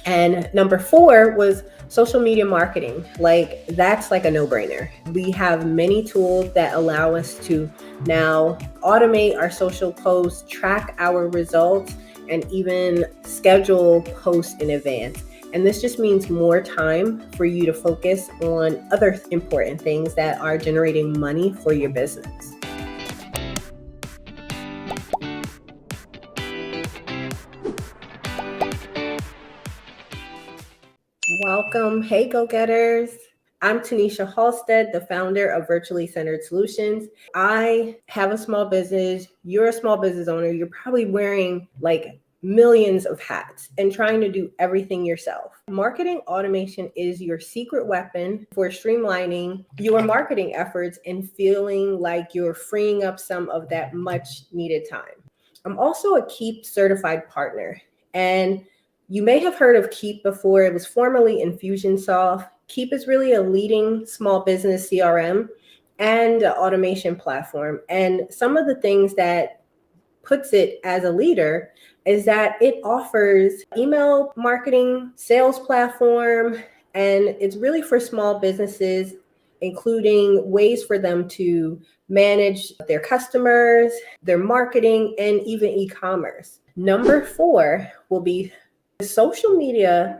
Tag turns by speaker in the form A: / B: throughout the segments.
A: And number 4 was social media marketing. Like, that's like a no-brainer. We have many tools that allow us to now automate our social posts, track our results, and even schedule posts in advance. And this just means more time for you to focus on other important things that are generating money for your business. Welcome. Hey, go-getters. I'm Tanisha Halstead, the founder of Virtually Centered Solutions. I have a small business. You're a small business owner. You're probably wearing like millions of hats and trying to do everything yourself. Marketing automation is your secret weapon for streamlining your marketing efforts and feeling like you're freeing up some of that much needed time. I'm also a Keep certified partner, and you may have heard of Keep before. It was formerly Infusionsoft. Keep is really a leading small business CRM and automation platform. And some of the things that puts it as a leader is that it offers email marketing, sales platform, and it's really for small businesses, including ways for them to manage their customers, their marketing, and even e-commerce. Number 4 will be social media.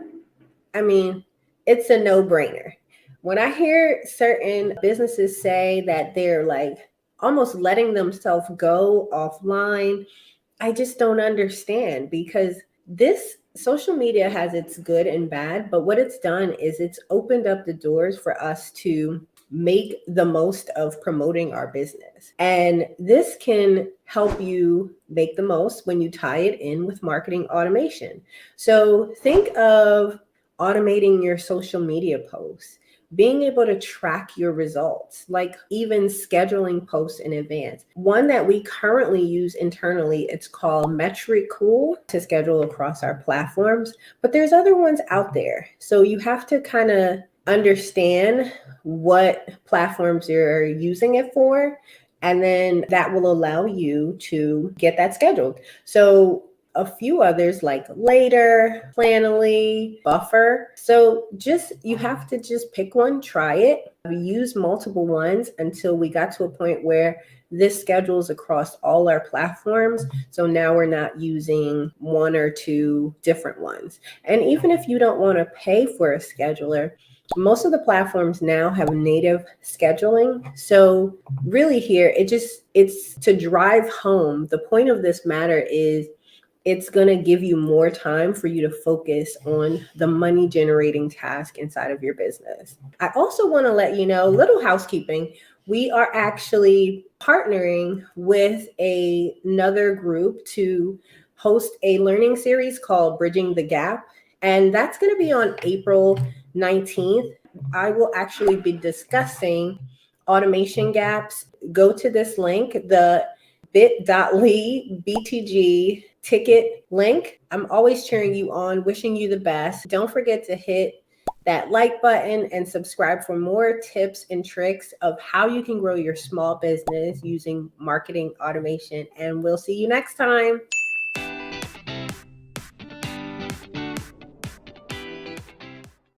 A: I mean, it's a no-brainer. When I hear certain businesses say that they're like almost letting themselves go offline, I just don't understand, because this social media has its good and bad, but what it's done is it's opened up the doors for us to make the most of promoting our business. And this can help you make the most when you tie it in with marketing automation. So think of automating your social media posts, being able to track your results, like even scheduling posts in advance. One that we currently use internally, it's called Metricool, to schedule across our platforms, but there's other ones out there. So you have to kind of understand what platforms you're using it for, and then that will allow you to get that scheduled. So a few others like Later, Planoly, Buffer. So you have to just pick one, try it. We used multiple ones until we got to a point where this schedules across all our platforms. So now we're not using one or two different ones. And even if you don't want to pay for a scheduler, most of the platforms now have native scheduling. So really here, it's to drive home. The point of this matter is it's going to give you more time for you to focus on the money generating task inside of your business. I also want to let you know, little housekeeping, we are actually partnering with another group to host a learning series called Bridging the Gap. And that's going to be on April 19th. I will actually be discussing automation gaps. Go to this link, the bit.ly BTG ticket link. I'm always cheering you on, wishing you the best. Don't forget to hit that like button and subscribe for more tips and tricks of how you can grow your small business using marketing automation. And we'll see you next time.